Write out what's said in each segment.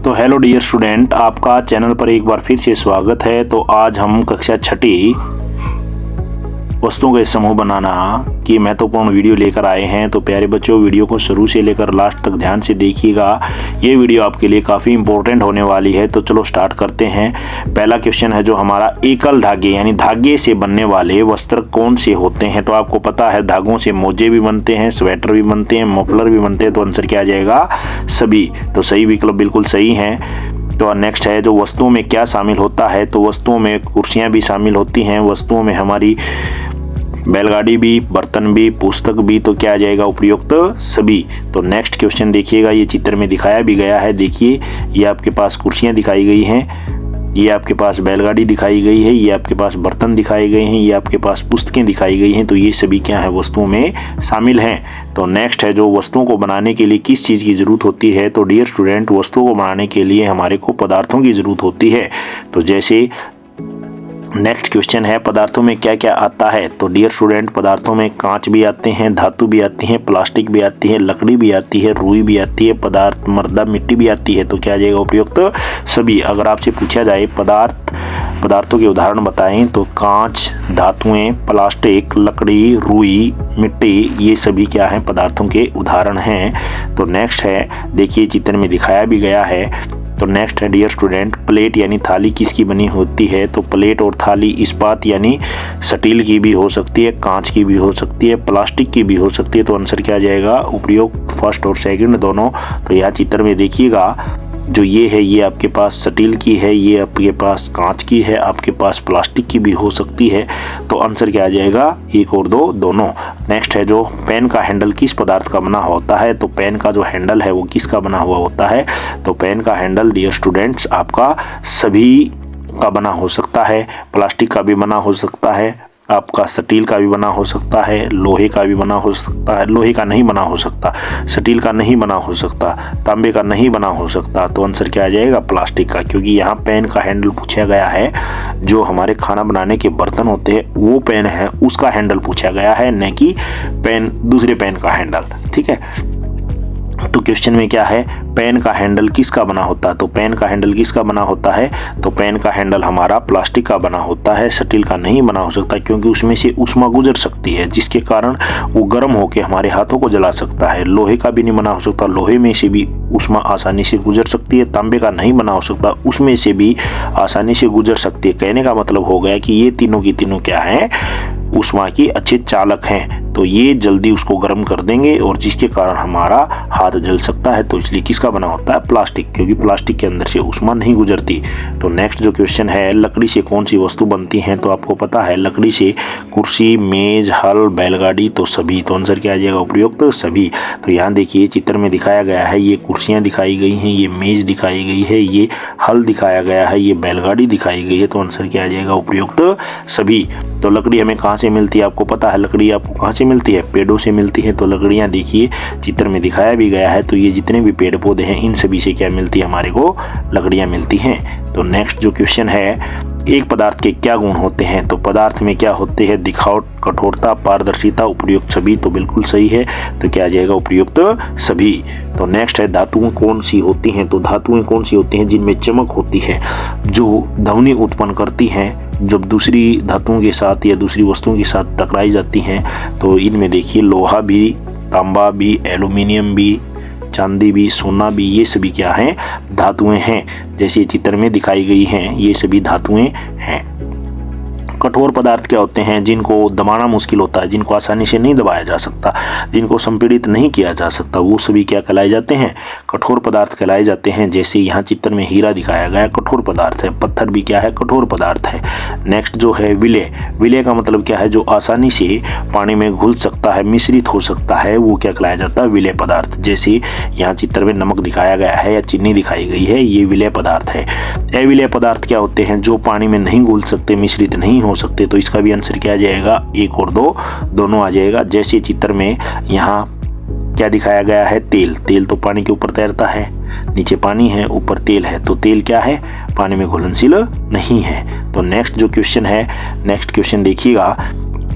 तो hello dear student, आपका channel पर एक बार फिर से स्वागत है। तो आज हम कक्षा छठी वस्तुओं के समूह बनाना की महत्वपूर्ण वीडियो लेकर आए हैं। तो प्यारे बच्चों, वीडियो को शुरू से लेकर लास्ट तक ध्यान से देखिएगा। ये वीडियो आपके लिए काफ़ी इंपॉर्टेंट होने वाली है। तो चलो स्टार्ट करते हैं। पहला क्वेश्चन है जो हमारा, एकल धागे यानी धागे से बनने वाले वस्त्र कौन से होते हैं। तो आपको पता है धागों से मोजे भी बनते हैं, स्वेटर भी बनते हैं, मफलर भी बनते हैं। तो आंसर क्या आ जाएगा? सभी। तो सही विकल्प बिल्कुल सही है। तो नेक्स्ट है जो वस्तुओं में क्या शामिल होता है। तो वस्तुओं में कुर्सियां भी शामिल होती हैं, वस्तुओं में हमारी बैलगाड़ी भी, बर्तन भी, पुस्तक भी। तो क्या आ जाएगा? उपयुक्त सभी। तो नेक्स्ट क्वेश्चन देखिएगा, ये चित्र में दिखाया भी गया है। देखिए, ये आपके पास कुर्सियां दिखाई गई हैं, ये आपके पास बैलगाड़ी दिखाई गई है, ये आपके पास बर्तन दिखाए गए हैं, ये आपके पास पुस्तकें दिखाई गई हैं। तो ये सभी क्या है? वस्तुओं में शामिल हैं। तो नेक्स्ट है जो वस्तुओं को बनाने के लिए किस चीज़ की ज़रूरत होती है। तो डियर स्टूडेंट, वस्तुओं को बनाने के लिए हमारे को पदार्थों की ज़रूरत होती है। तो जैसे नेक्स्ट क्वेश्चन है, पदार्थों में क्या क्या आता है। तो डियर स्टूडेंट, पदार्थों में कांच भी आते हैं, धातु भी आती है, प्लास्टिक भी आती है, लकड़ी भी आती है, रुई भी आती है, पदार्थ मर्दा मिट्टी भी आती है। तो क्या आ जाएगा? उपयुक्त सभी। अगर आपसे पूछा जाए पदार्थों के उदाहरण बताएं तो कांच, धातुएं, प्लास्टिक, लकड़ी, रुई, मिट्टी, ये सभी क्या हैं? पदार्थों के उदाहरण हैं। तो नेक्स्ट है, देखिए चित्र में दिखाया भी गया है। तो नेक्स्ट है डियर स्टूडेंट, प्लेट यानी थाली किसकी बनी होती है। तो प्लेट और थाली इस्पात यानी स्टील की भी हो सकती है, कांच की भी हो सकती है, प्लास्टिक की भी हो सकती है। तो आंसर क्या आ जाएगा? उपयुक्त फर्स्ट और सेकंड दोनों। तो यहाँ चित्र में देखिएगा, जो ये है ये आपके पास स्टील की है, ये आपके पास कांच की है, आपके पास प्लास्टिक की भी हो सकती है। तो आंसर क्या आ जाएगा? एक और दो दोनों। नेक्स्ट है जो पेन का हैंडल किस पदार्थ का बना होता है। तो पेन का जो हैंडल है वो किसका बना हुआ होता है। तो पेन का हैंडल डियर स्टूडेंट्स आपका सभी का बना हो सकता है, प्लास्टिक का भी बना हो सकता है, आपका स्टील का भी बना हो सकता है, लोहे का भी बना हो सकता है, लोहे का नहीं बना हो सकता, स्टील का नहीं बना हो सकता, तांबे का नहीं बना हो सकता। तो आंसर क्या आ जाएगा? प्लास्टिक का। क्योंकि यहाँ पेन का हैंडल पूछा गया है, जो हमारे खाना बनाने के बर्तन होते हैं वो पेन है उसका हैंडल पूछा गया है, न कि पेन दूसरे पेन का हैंडल। ठीक है। तो क्वेश्चन में क्या है, पेन का हैंडल किसका बना होता है। तो पेन का हैंडल किसका बना होता है। तो पेन का हैंडल हमारा प्लास्टिक का बना होता है, स्टील का नहीं बना हो सकता, क्योंकि उसमें से ऊष्मा गुजर सकती है जिसके कारण वो गर्म होकर हमारे हाथों को जला सकता है। लोहे का भी नहीं बना हो सकता, लोहे में से भी ऊष्मा आसानी से गुजर सकती है। तांबे का नहीं बना हो सकता, उसमें से भी आसानी से गुजर सकती है। कहने का मतलब हो गया कि ये तीनों की तीनों क्या है? ऊष्मा के अच्छे चालक हैं। तो ये जल्दी उसको गर्म कर देंगे और जिसके कारण हमारा हाथ जल सकता है। तो इसलिए किसका बना होता है? प्लास्टिक, क्योंकि प्लास्टिक के अंदर से ऊष्मा नहीं गुजरती। तो नेक्स्ट जो क्वेश्चन है, लकड़ी से कौन सी वस्तु बनती है। तो आपको पता है लकड़ी से कुर्सी, मेज, हल, बैलगाड़ी। तो सभी। तो आंसर क्या आ जाएगा? उपयुक्त सभी। तो यहाँ देखिए चित्र में दिखाया गया है, ये कुर्सियाँ दिखाई गई हैं, ये मेज दिखाई गई है, ये हल दिखाया गया है, ये बैलगाड़ी दिखाई गई है। तो आंसर क्या आ जाएगा? उपयुक्त सभी। तो लकड़ी हमें कहाँ से मिलती है? आपको पता है लकड़ी आपको कहाँ से मिलती है? पेड़ों से मिलती है। तो लकड़ियाँ देखिए चित्र में दिखाया भी गया है। तो ये जितने भी पेड़ पौधे हैं इन सभी से क्या मिलती है? हमारे को लकड़ियाँ मिलती हैं। तो नेक्स्ट जो क्वेश्चन है, एक पदार्थ के क्या गुण होते हैं। तो पदार्थ में क्या होते हैं? दिखावट, कठोरता, पारदर्शिता, उपयुक्त सभी। तो बिल्कुल सही है। तो क्या आ जाएगा? उपयुक्त सभी। तो नेक्स्ट है, धातुएं कौन सी होती हैं। तो धातुएं कौन सी होती हैं जिनमें चमक होती है, जो ध्वनि उत्पन्न करती हैं जब दूसरी धातुओं के साथ या दूसरी वस्तुओं के साथ टकराई जाती हैं। तो इनमें देखिए लोहा भी, तांबा भी, एल्युमिनियम भी, चांदी भी, सोना भी, ये सभी क्या हैं? धातुएं हैं। जैसे चित्र में दिखाई गई हैं, ये सभी धातुएं हैं। कठोर पदार्थ क्या होते हैं? जिनको दबाना मुश्किल होता है, जिनको आसानी से नहीं दबाया जा सकता, जिनको संपीड़ित नहीं किया जा सकता, वो सभी क्या कहलाए जाते हैं? कठोर पदार्थ कहलाए जाते हैं। जैसे यहाँ चित्र में हीरा दिखाया गया, कठोर पदार्थ है। पत्थर भी क्या है? कठोर पदार्थ है। नेक्स्ट जो है विलय। विलय का मतलब क्या है? जो आसानी से पानी में घुल सकता है, मिश्रित हो सकता है, वो क्या कहलाया जाता है? विलय पदार्थ। जैसे यहाँ चित्र में नमक दिखाया गया है या चीनी दिखाई गई है, ये विलय पदार्थ है। अविलय पदार्थ क्या होते हैं? जो पानी में नहीं घुल सकते, मिश्रित नहीं हो सकते। तो इसका भी आंसर क्या आ जाएगा? एक और दो दोनों आ जाएगा। जैसे चित्र में यहाँ क्या दिखाया गया है? तेल। तेल तो पानी के ऊपर तैरता है, नीचे पानी है, ऊपर तेल है। तो तेल क्या है? पानी में घुलनशील नहीं है। तो नेक्स्ट जो क्वेश्चन है, नेक्स्ट क्वेश्चन देखिएगा,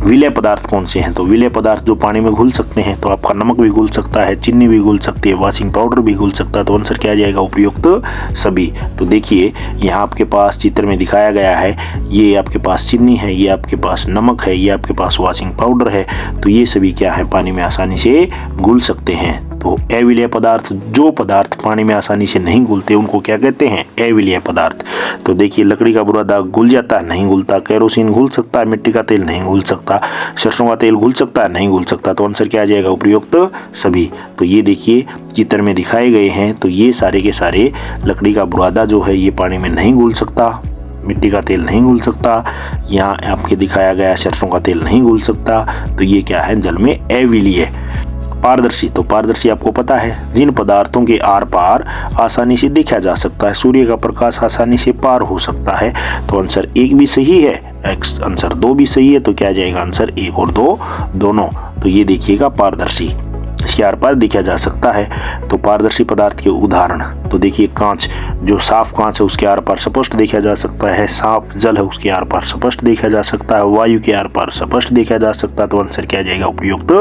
विलय पदार्थ कौन से हैं? तो विलय पदार्थ जो पानी में घुल सकते हैं, तो आपका नमक भी घुल सकता है, चीनी भी घुल सकती है, वॉशिंग पाउडर भी घुल सकता है। तो आंसर क्या आ जाएगा? उपयुक्त सभी। तो देखिए यहाँ आपके पास चित्र में दिखाया गया है, ये आपके पास चीनी है, ये आपके पास नमक है, ये आपके पास वॉशिंग पाउडर है। तो ये सभी क्या है? पानी में आसानी से घुल सकते हैं। तो अविलेय पदार्थ, जो पदार्थ पानी में आसानी से नहीं घुलते उनको क्या कहते हैं? अविलेय पदार्थ। तो देखिए लकड़ी का बुरादा घुल जाता है, नहीं घुलता। केरोसिन घुल सकता है, मिट्टी का तेल नहीं घुल सकता। सरसों का तेल घुल सकता है, नहीं घुल सकता। तो आंसर क्या आ जाएगा? उपयुक्त सभी। तो ये देखिए चित्र में दिखाए गए हैं, तो ये सारे के सारे लकड़ी का बुरादा जो है ये पानी में नहीं घुल सकता, मिट्टी का तेल नहीं घुल सकता, यहाँ आपके दिखाया गया सरसों का तेल नहीं घुल सकता। तो ये क्या है? जल में अविलीय। पारदर्शी, तो पारदर्शी आपको पता है जिन पदार्थों के आर पार आसानी से देखा जा सकता है, सूर्य का प्रकाश आसानी से पार हो सकता है। तो आंसर 1 भी सही है, आंसर 2 भी सही है। तो क्या जाएगा? आंसर 1 और 2 दोनों। तो ये देखिएगा पारदर्शी, इसके आर पार देखा जा सकता है। तो पारदर्शी पदार्थ के उदाहरण, तो देखिए कांच, जो साफ कांच है उसके आर पार स्पष्ट देखा जा सकता है, साफ जल है उसके आर पार स्पष्ट देखा जा सकता है, वायु के आर पार स्पष्ट देखा जा सकता है। तो आंसर क्या जाएगा? उपयुक्त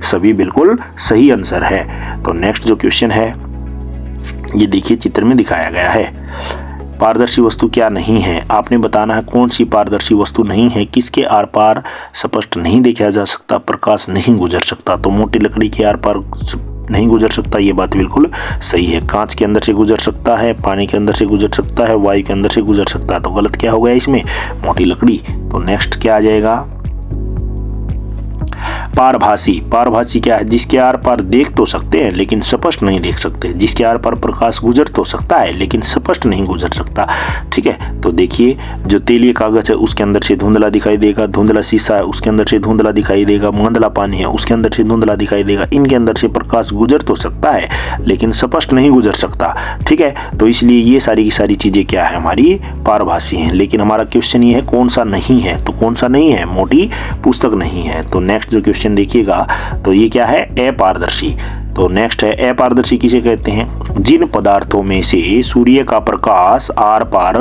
सभी बिल्कुल सही आंसर है। तो नेक्स्ट जो क्वेश्चन है ये देखिए चित्र में दिखाया गया है। पारदर्शी वस्तु क्या नहीं है? आपने बताना है कौन सी पारदर्शी वस्तु नहीं है, किसके आर पार स्पष्ट नहीं देखा जा सकता, प्रकाश नहीं गुजर सकता। तो मोटी लकड़ी के आर पार नहीं गुजर सकता, ये बात बिल्कुल सही है। कांच के अंदर से गुजर सकता है, पानी के अंदर से गुजर सकता है, वायु के अंदर से गुजर सकता है। तो गलत क्या हो गया इसमें? मोटी लकड़ी। तो नेक्स्ट क्या आ जाएगा? पारभासी। पारभासी क्या है? जिसके आर पार देख तो सकते हैं लेकिन स्पष्ट नहीं देख सकते, जिसके आर पार प्रकाश गुजर तो सकता है लेकिन स्पष्ट नहीं गुजर सकता। ठीक है, तो देखिए जो तेलीय कागज है उसके अंदर से धुंधला दिखाई देगा, धुंधला शीशा है उसके अंदर से धुंधला दिखाई देगा, मंदला पानी है उसके अंदर से धुंधला दिखाई देगा। इनके अंदर से प्रकाश गुजर तो सकता है लेकिन स्पष्ट नहीं गुजर सकता। ठीक है, तो इसलिए ये सारी की सारी चीजें क्या है? हमारी पारभासी हैं। लेकिन हमारा क्वेश्चन ये है कौन सा नहीं है? तो कौन सा नहीं है? मोटी पुस्तक नहीं है। तो नेक्स्ट जो क्वेश्चन देखिएगा, तो ये क्या है? अपारदर्शी। तो नेक्स्ट है अपारदर्शी किसे कहते हैं? जिन पदार्थों में से सूर्य का प्रकाश आर पार,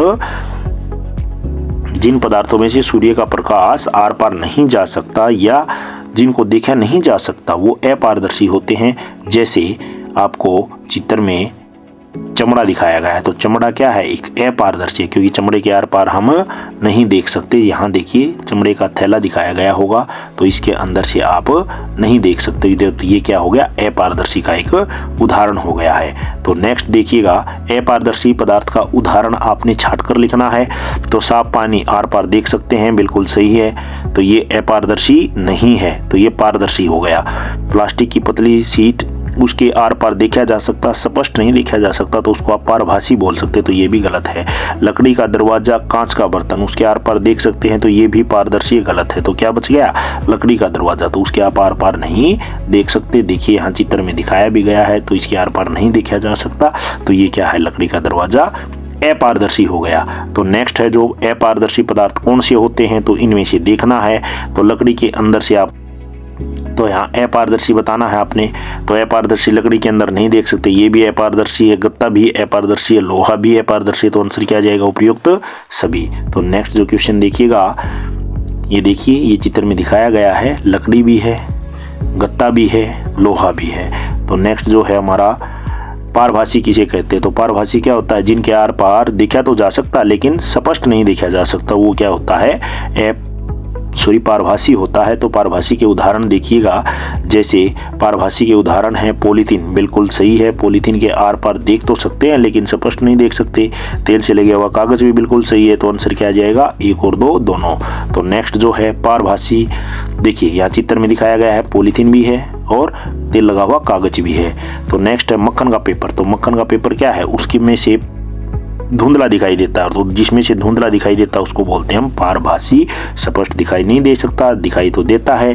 जिन पदार्थों में से सूर्य का प्रकाश आर पार नहीं जा सकता या जिनको देखा नहीं जा सकता वो अपारदर्शी होते हैं। जैसे आपको चित्र में चमड़ा दिखाया गया है, तो चमड़ा क्या है? एक अपारदर्शी है क्योंकि चमड़े के आर पार हम नहीं देख सकते। यहाँ देखिए चमड़े का थैला दिखाया गया होगा, तो इसके अंदर से आप नहीं देख सकते। तो ये क्या हो गया? अपारदर्शी का एक उदाहरण हो गया है। तो नेक्स्ट देखिएगा, अपारदर्शी पदार्थ का उदाहरण आपने छाट कर लिखना है। तो साफ पानी आर पार देख सकते हैं, बिल्कुल सही है। तो ये अपारदर्शी नहीं है, तो ये पारदर्शी हो गया। प्लास्टिक की पतली शीट उसके आर पार देखा जा सकता, स्पष्ट नहीं देखा जा सकता, तो उसको आप पारभासी बोल सकते, तो ये भी गलत है। लकड़ी का दरवाजा, कांच का बर्तन उसके आर पार देख सकते हैं, तो ये भी पारदर्शी गलत है। तो क्या बच गया? लकड़ी का दरवाजा, तो उसके आप आर पार नहीं देख सकते। देखिए यहाँ चित्र में दिखाया भी गया है, तो इसके आर पार नहीं देखा जा सकता। तो ये क्या है? लकड़ी का दरवाजा अपारदर्शी हो गया। तो नेक्स्ट है जो अपारदर्शी पदार्थ कौन से होते हैं, तो इनमें से देखना है। तो लकड़ी के अंदर से आप, तो यहाँ अपारदर्शी बताना है आपने। तो अपारदर्शी लकड़ी के अंदर नहीं देख सकते, ये भी अपारदर्शी है, गत्ता भी अपारदर्शी है, लोहा भी अपारदर्शी है। तो आंसर क्या जाएगा? उपयुक्त सभी। तो नेक्स्ट जो क्वेश्चन देखिएगा, ये देखिए ये चित्र में दिखाया गया है, लकड़ी भी है, गत्ता भी है, लोहा भी है। तो नेक्स्ट जो है हमारा पारभासी किसे कहते हैं? तो पारभासी क्या होता है? जिनके आर पार देखा तो जा सकता लेकिन स्पष्ट नहीं देखा जा सकता, वो क्या होता है? पारभासी होता है। तो पारभासी के उदाहरण देखिएगा, जैसे पारभासी के उदाहरण है पॉलीथीन, बिल्कुल सही है। पॉलीथीन के आर पार देख तो सकते हैं लेकिन स्पष्ट नहीं देख सकते। तेल से लगा हुआ कागज भी बिल्कुल सही है। तो आंसर क्या जाएगा? 1 और 2 दोनों। तो नेक्स्ट जो है पारभासी, देखिए यहाँ चित्र में दिखाया गया है, पॉलीथीन भी है और तेल लगा हुआ कागज भी है। तो नेक्स्ट है मक्खन का पेपर। तो मक्खन का पेपर क्या है? उसके में से धुंधला दिखाई देता है, तो जिसमें से धुंधला दिखाई देता है उसको बोलते हैं हम पारभासी। स्पष्ट दिखाई नहीं दे सकता, दिखाई तो देता है।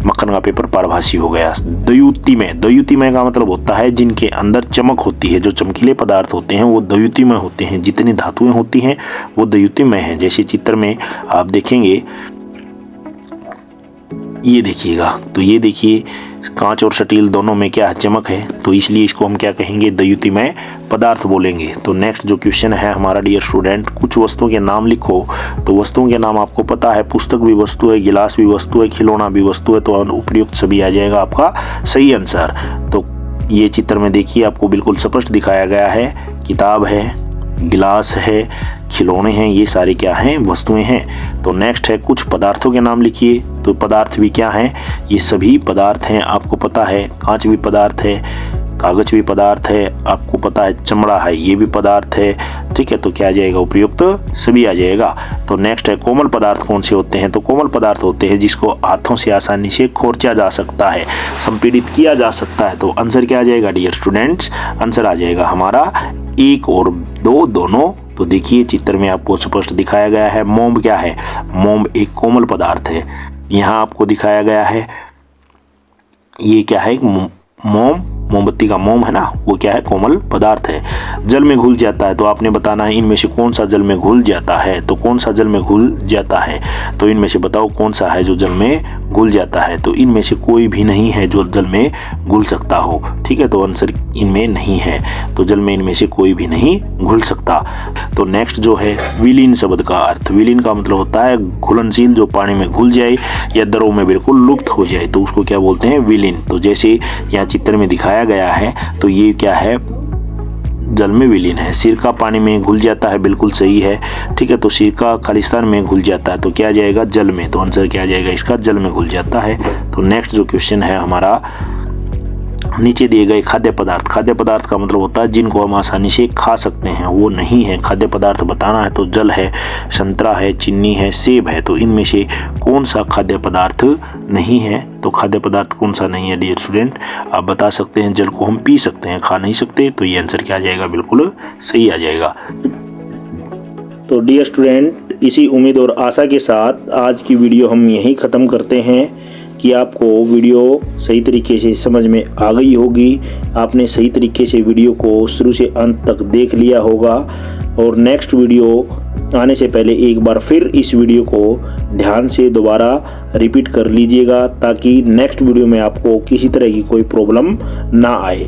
मक्खन का पेपर पारभासी हो गया। द्युतिमय, द्युतिमय का मतलब होता है जिनके अंदर चमक होती है, जो चमकीले पदार्थ होते हैं वो द्युतिमय होते हैं। जितनी धातुएं होती हैं वो द्युतिमय हैं। जैसे चित्र में आप देखेंगे, ये देखिएगा, तो ये देखिए कांच और स्टील दोनों में क्या चमक है, तो इसलिए इसको हम क्या कहेंगे, द्युतिमय पदार्थ बोलेंगे। तो नेक्स्ट जो क्वेश्चन है हमारा डियर स्टूडेंट, कुछ वस्तुओं के नाम लिखो। तो वस्तुओं के नाम आपको पता है, पुस्तक भी वस्तु है, गिलास भी वस्तु है, खिलौना भी वस्तु है, तो उपयुक्त सभी आ जाएगा आपका सही आंसर। तो ये चित्र में देखिए आपको बिल्कुल स्पष्ट दिखाया गया है, किताब है, गिलास है, खिलौने हैं, ये सारे क्या हैं, वस्तुएं हैं। तो नेक्स्ट है कुछ पदार्थों के नाम लिखिए। तो पदार्थ भी क्या हैं, ये सभी पदार्थ हैं, आपको पता है कांच भी पदार्थ है, कागज भी पदार्थ है, आपको पता है चमड़ा है, ये भी पदार्थ है, ठीक है। तो क्या आ जाएगा, उपयुक्त सभी आ जाएगा। तो नेक्स्ट है कोमल पदार्थ कौन से होते हैं। तो कोमल पदार्थ होते हैं जिसको हाथों से आसानी से खोरचा जा सकता है, संपीड़ित किया जा सकता है। तो आंसर क्या आ जाएगा डियर स्टूडेंट्स, आंसर आ जाएगा हमारा 1 और 2 दोनों। तो देखिए चित्र में आपको स्पष्ट दिखाया गया है, मोम क्या है, मोम एक कोमल पदार्थ है। यहाँ आपको दिखाया गया है ये क्या है, मोम, मोमबत्ती का मोम है ना, वो क्या है, कोमल पदार्थ है। जल में घुल जाता है, तो आपने बताना है इनमें से कौन सा जल में घुल जाता है। तो कौन सा जल में घुल जाता है, तो इनमें से बताओ कौन सा है जो जल में घुल जाता है। तो इनमें से कोई भी नहीं है जो जल में घुल सकता हो, ठीक है। तो आंसर इनमें नहीं है, तो जल में इनमें से कोई भी नहीं घुल सकता। तो नेक्स्ट जो है विलीन शब्द का अर्थ, विलीन का मतलब होता है घुलनशील, जो पानी में घुल जाए या द्रव में बिल्कुल लुप्त हो जाए, तो उसको क्या बोलते हैं, विलीन। तो जैसे यहाँ चित्र में दिखाया गया है, तो ये क्या है, जल में विलीन है। सिरका पानी में घुल जाता है, बिल्कुल सही है, ठीक है। तो सिरका खालिस्तान में घुल जाता है, तो क्या आ जाएगा, जल में। तो आंसर क्या आ जाएगा इसका, जल में घुल जाता है। तो नेक्स्ट जो क्वेश्चन है हमारा, नीचे दिए गए खाद्य पदार्थ। खाद्य पदार्थ का मतलब होता है जिनको हम आसानी से खा सकते हैं, वो नहीं है। खाद्य पदार्थ बताना है तो जल है, संतरा है, चीनी है, सेब है। तो इनमें से कौन सा खाद्य पदार्थ नहीं है। तो खाद्य पदार्थ कौन सा नहीं है डियर स्टूडेंट, आप बता सकते हैं। जल को हम पी सकते हैं, खा नहीं सकते। तो ये आंसर क्या आ जाएगा, बिल्कुल सही आ जाएगा। तो डियर स्टूडेंट, इसी उम्मीद और आशा के साथ आज की वीडियो हम यहीं ख़त्म करते हैं कि आपको वीडियो सही तरीके से समझ में आ गई होगी, आपने सही तरीके से वीडियो को शुरू से अंत तक देख लिया होगा। और नेक्स्ट वीडियो आने से पहले एक बार फिर इस वीडियो को ध्यान से दोबारा रिपीट कर लीजिएगा, ताकि नेक्स्ट वीडियो में आपको किसी तरह की कोई प्रॉब्लम ना आए।